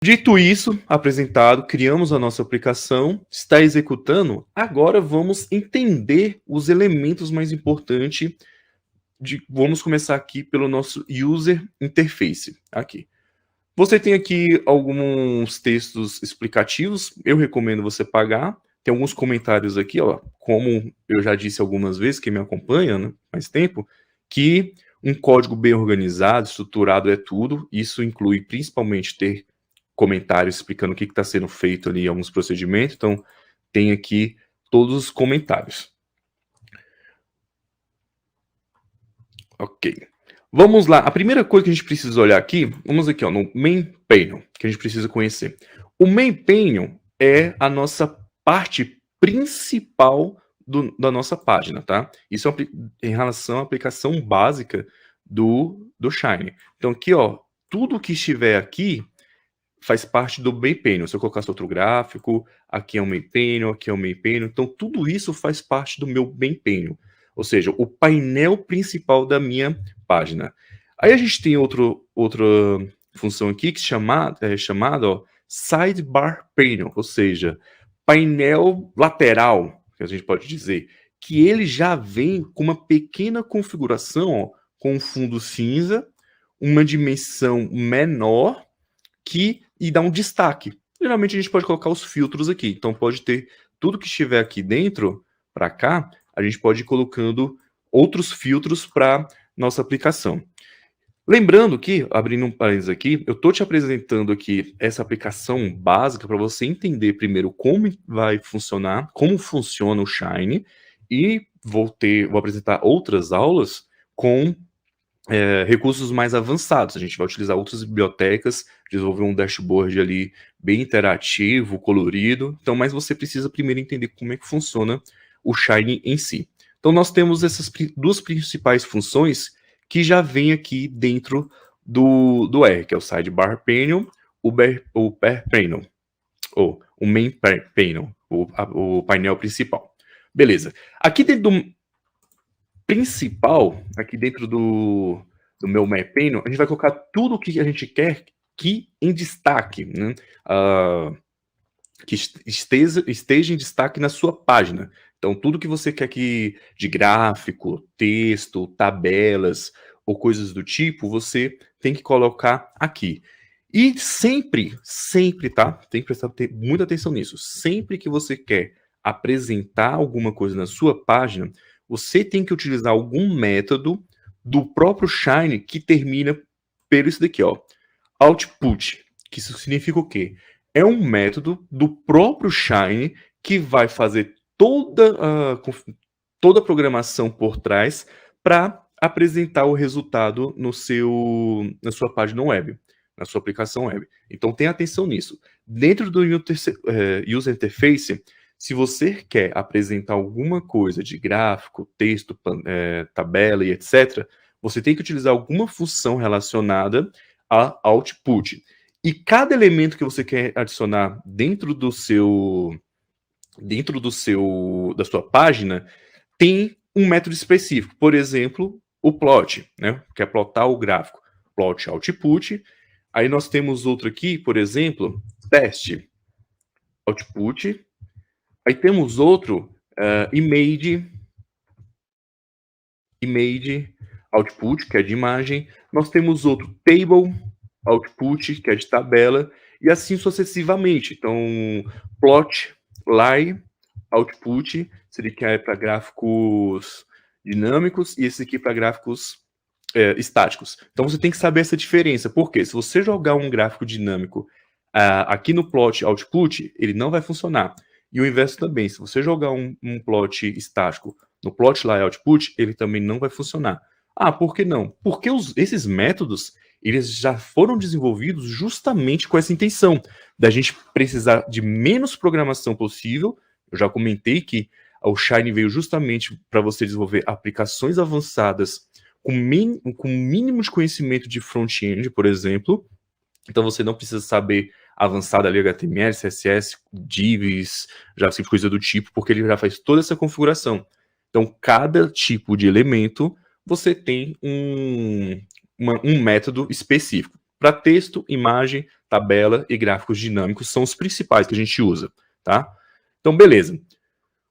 Dito isso, apresentado, criamos a nossa aplicação, está executando, agora vamos entender os elementos mais importantes. Vamos começar aqui pelo nosso User Interface. Aqui. Você tem aqui alguns textos explicativos, eu recomendo você pagar. Tem alguns comentários aqui, ó, como eu já disse algumas vezes, quem me acompanha, né, mais tempo, que um código bem organizado, estruturado é tudo. Isso inclui principalmente ter comentários explicando o que está sendo feito ali, alguns procedimentos. Então, tem aqui todos os comentários. Ok. Vamos lá. A primeira coisa que a gente precisa olhar aqui, vamos aqui ó, no Main Panel, que a gente precisa conhecer. O Main Panel é a nossa parte principal da nossa página, tá? Isso é em relação à aplicação básica do Shine. Então aqui, ó, tudo que estiver aqui faz parte do Main Panel. Se eu colocasse outro gráfico, aqui é o Main Panel, aqui é o Main Panel. Então tudo isso faz parte do meu Main Panel. Ou seja, o painel principal da minha página. Aí a gente tem outra função aqui que é chamada Sidebar Panel, ou seja, painel lateral, que a gente pode dizer, que ele já vem com uma pequena configuração, ó, com um fundo cinza, uma dimensão menor, e dá um destaque. Geralmente a gente pode colocar os filtros aqui, então pode ter tudo que estiver aqui dentro, para cá, a gente pode ir colocando outros filtros para nossa aplicação. Lembrando que, abrindo um parênteses aqui, eu estou te apresentando aqui essa aplicação básica para você entender primeiro como vai funcionar, como funciona o Shine, e vou apresentar outras aulas com recursos mais avançados. A gente vai utilizar outras bibliotecas, desenvolver um dashboard ali bem interativo, colorido. Então, mas você precisa primeiro entender como é que funciona o Shine em si. Então, nós temos essas duas principais funções que já vem aqui dentro do R, que é o Sidebar Panel, o Pair Panel, ou o Main Panel, o painel principal. Beleza. Aqui dentro do principal, aqui dentro do meu Main Panel, a gente vai colocar tudo o que a gente quer que em destaque, né? Que esteja em destaque na sua página. Então, tudo que você quer que de gráfico, texto, tabelas ou coisas do tipo, você tem que colocar aqui. E sempre, tá? Tem que prestar muita atenção nisso. Sempre que você quer apresentar alguma coisa na sua página, você tem que utilizar algum método do próprio Shine que termina pelo isso daqui, ó. Output, que isso significa o quê? É um método do próprio Shine que vai fazer toda a programação por trás para apresentar o resultado na sua página web, na sua aplicação web. Então, tenha atenção nisso. Dentro do User Interface, se você quer apresentar alguma coisa de gráfico, texto, tabela e etc., você tem que utilizar alguma função relacionada a output. E cada elemento que você quer adicionar dentro da sua página tem um método específico. Por exemplo, o plot, né? Que é plotar o gráfico. Plot output. Aí nós temos outro aqui, por exemplo, teste output. Aí temos outro, image output, que é de imagem. Nós temos outro table output, que é de tabela, e assim sucessivamente. Então, plot, line, output, esse aqui é para gráficos dinâmicos, e esse aqui para gráficos estáticos. Então, você tem que saber essa diferença, porque se você jogar um gráfico dinâmico aqui no plot output, ele não vai funcionar. E o inverso também, se você jogar um plot estático no plot line output, ele também não vai funcionar. Ah, por que não? Porque esses métodos, eles já foram desenvolvidos justamente com essa intenção, da gente precisar de menos programação possível. Eu já comentei que o Shine veio justamente para você desenvolver aplicações avançadas com mínimo de conhecimento de front-end, por exemplo. Então você não precisa saber avançado ali HTML, CSS, divs, JavaScript, coisa do tipo, porque ele já faz toda essa configuração. Então, cada tipo de elemento, você tem um método específico. Para texto, imagem, tabela e gráficos dinâmicos são os principais que a gente usa, tá? Então, beleza.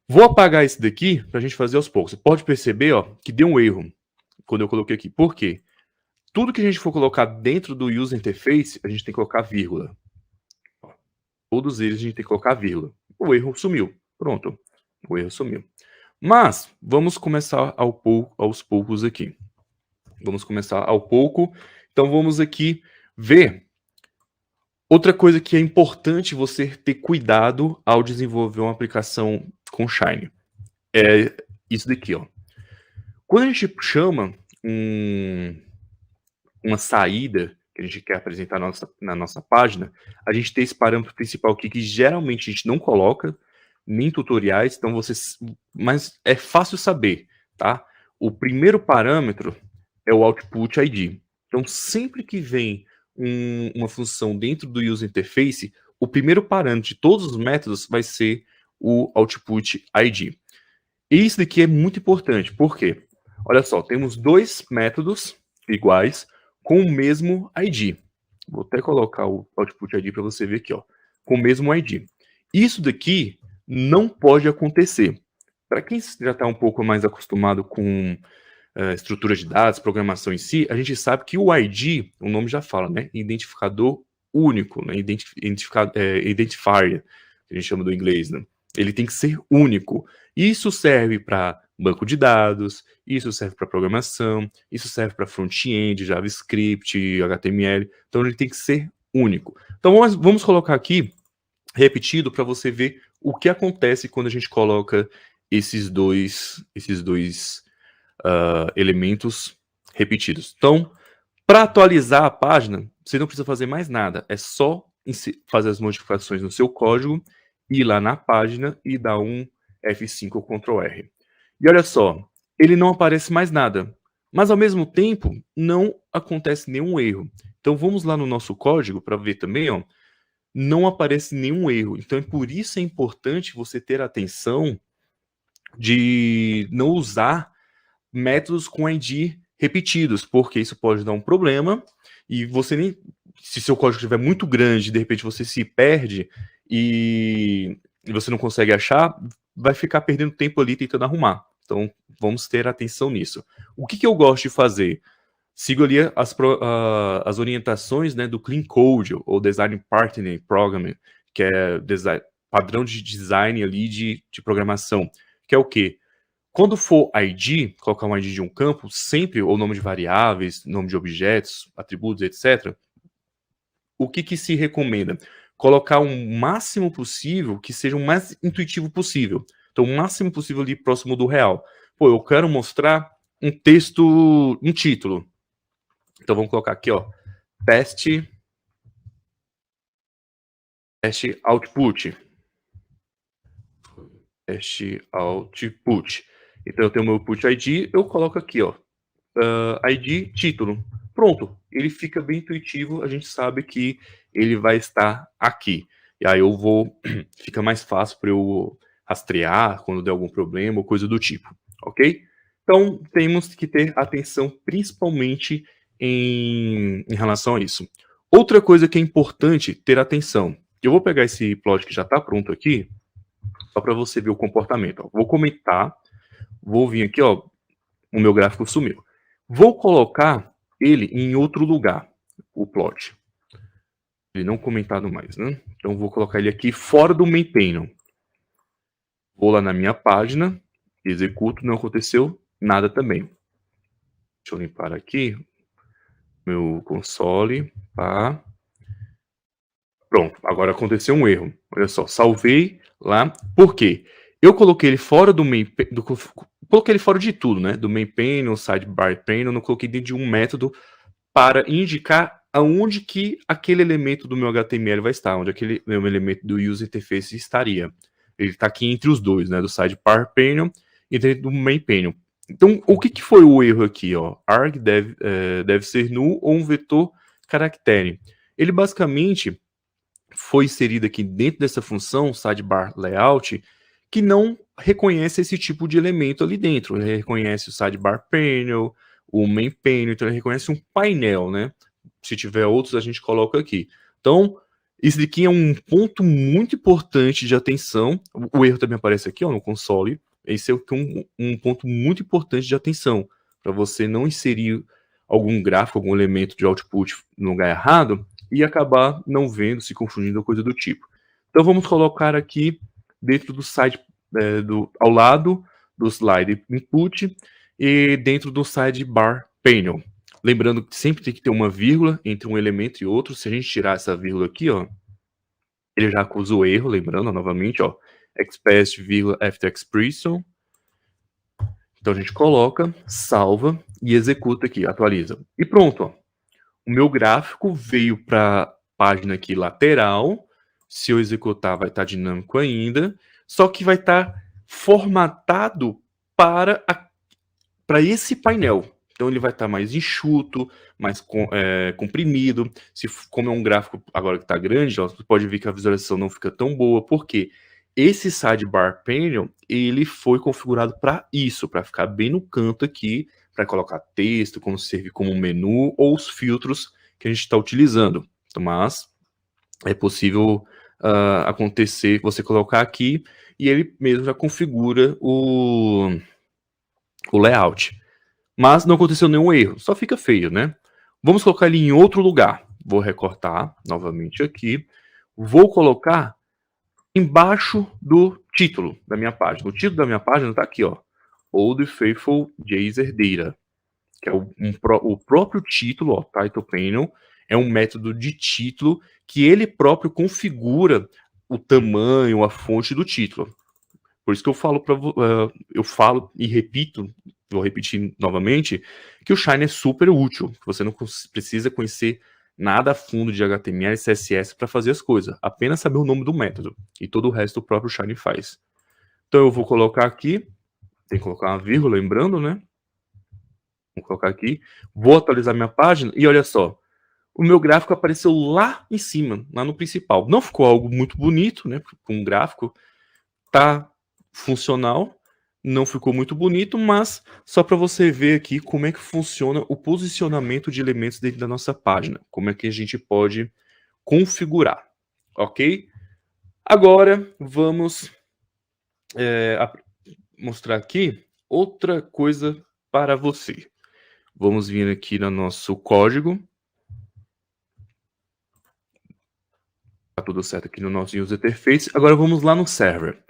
Vou apagar esse daqui para a gente fazer aos poucos. Você pode perceber, ó, que deu um erro quando eu coloquei aqui. Por quê? Tudo que a gente for colocar dentro do User Interface, a gente tem que colocar vírgula. Ó, todos eles a gente tem que colocar vírgula. O erro sumiu. Pronto. O erro sumiu. Mas, vamos começar aos poucos aqui. Vamos começar ao pouco. Então, vamos aqui ver. Outra coisa que é importante você ter cuidado ao desenvolver uma aplicação com Shine é isso daqui, ó. Quando a gente chama uma saída que a gente quer apresentar na nossa página, a gente tem esse parâmetro principal aqui que geralmente a gente não coloca nem em tutoriais, então mas é fácil saber, tá? O primeiro parâmetro é o Output ID. Então, sempre que vem uma função dentro do User Interface, o primeiro parâmetro de todos os métodos vai ser o Output ID. E isso daqui é muito importante, por quê? Olha só, temos dois métodos iguais com o mesmo ID. Vou até colocar o Output ID para você ver aqui, ó, com o mesmo ID. Isso daqui não pode acontecer. Para quem já está um pouco mais acostumado com estrutura de dados, programação em si, a gente sabe que o ID, o nome já fala, né? Identificador único, né? Identifier, que a gente chama do inglês, né? Ele tem que ser único. Isso serve para banco de dados, isso serve para programação, isso serve para front-end, JavaScript, HTML. Então ele tem que ser único. Então vamos colocar aqui repetido para você ver o que acontece quando a gente coloca esses dois elementos repetidos. Então, para atualizar a página, você não precisa fazer mais nada. É só fazer as modificações no seu código, ir lá na página e dar um F5 ou Ctrl R. E olha só, ele não aparece mais nada. Mas, ao mesmo tempo, não acontece nenhum erro. Então, vamos lá no nosso código para ver também, ó. Não aparece nenhum erro. Então, por isso é importante você ter atenção de não usar métodos com ID repetidos, porque isso pode dar um problema e você nem... Se seu código estiver muito grande, de repente você se perde e você não consegue achar, vai ficar perdendo tempo ali tentando arrumar. Então, vamos ter atenção nisso. O que eu gosto de fazer? Sigo ali as orientações, né, do Clean Code, ou Design Partner Programming, que é padrão de design ali de programação, que é o quê? Quando for ID, colocar um ID de um campo, sempre, ou nome de variáveis, nome de objetos, atributos, etc., o que se recomenda? Colocar o máximo possível que seja o mais intuitivo possível. Então, o máximo possível ali próximo do real. Pô, eu quero mostrar um texto, um título. Então, vamos colocar aqui, ó, teste output. Teste output. Então, eu tenho o meu output ID, eu coloco aqui, ó, ID título. Pronto, ele fica bem intuitivo, a gente sabe que ele vai estar aqui. E aí fica mais fácil para eu rastrear quando der algum problema ou coisa do tipo, ok? Então, temos que ter atenção principalmente em relação a isso. Outra coisa que é importante ter atenção. Eu vou pegar esse plot que já está pronto aqui, só para você ver o comportamento. Ó. Vou comentar, vou vir aqui, ó, o meu gráfico sumiu. Vou colocar ele em outro lugar, o plot. Ele não comentado mais, né? Então vou colocar ele aqui fora do main panel. Vou lá na minha página, executo, não aconteceu nada também. Deixa eu limpar aqui meu console, tá? Pronto, agora aconteceu um erro. Olha só, salvei lá. Por quê? Eu coloquei ele fora do main coloquei ele fora de tudo, né? Do main panel, sidebar panel, não coloquei dentro de um método para indicar aonde que aquele elemento do meu HTML vai estar, onde aquele meu elemento do user interface estaria. Ele está aqui entre os dois, né? Do sidebar panel e dentro do main panel. Então, o que foi o erro aqui? Ó? Arg deve ser null ou um vetor caractere. Ele basicamente foi inserido aqui dentro dessa função, sidebar layout, que não reconhece esse tipo de elemento ali dentro. Ele reconhece o sidebar panel, o main panel, então ele reconhece um painel, né? Se tiver outros, a gente coloca aqui. Então, isso daqui é um ponto muito importante de atenção. O erro também aparece aqui, ó, no console. Esse é um ponto muito importante de atenção, para você não inserir algum gráfico, algum elemento de output no lugar errado e acabar não vendo, se confundindo, coisa do tipo. Então vamos colocar aqui dentro do side, ao lado do slide input e dentro do sidebar panel. Lembrando que sempre tem que ter uma vírgula entre um elemento e outro. Se a gente tirar essa vírgula aqui, ó, ele já acusa o erro, lembrando novamente, ó, express, after expression. Então a gente coloca, salva e executa aqui, atualiza. E pronto, ó. O meu gráfico veio para a página aqui lateral. Se eu executar, vai estar dinâmico ainda. Só que vai estar formatado para esse painel. Então ele vai estar mais enxuto, mais comprimido. Como é um gráfico agora que está grande, ó, você pode ver que a visualização não fica tão boa. Por quê? Esse sidebar panel, ele foi configurado para isso, para ficar bem no canto aqui, para colocar texto, como servir como um menu, ou os filtros que a gente está utilizando. Mas é possível acontecer, você colocar aqui, e ele mesmo já configura o layout. Mas não aconteceu nenhum erro, só fica feio, né? Vamos colocar ele em outro lugar. Vou recortar novamente aqui. Vou colocar embaixo do título da minha página. O título da minha página está aqui, ó. Old Faithful Jazer Data, que é o próprio título, ó, Title Panel, é um método de título que ele próprio configura o tamanho, a fonte do título. Por isso que eu falo e repito, vou repetir novamente, que o Shine é super útil. Você não precisa conhecer nada a fundo de HTML e CSS para fazer as coisas. Apenas saber o nome do método. E todo o resto o próprio Shine faz. Então eu vou colocar aqui, tem que colocar uma vírgula, lembrando, né? Vou colocar aqui, vou atualizar minha página e olha só. O meu gráfico apareceu lá em cima, lá no principal. Não ficou algo muito bonito, né? Com um gráfico. Tá funcional, não ficou muito bonito, mas só para você ver aqui como é que funciona o posicionamento de elementos dentro da nossa página, como é que a gente pode configurar, ok? Agora vamos mostrar aqui outra coisa para você. Vamos vir aqui no nosso código. Tá tudo certo aqui no nosso user interface. Agora vamos lá no server.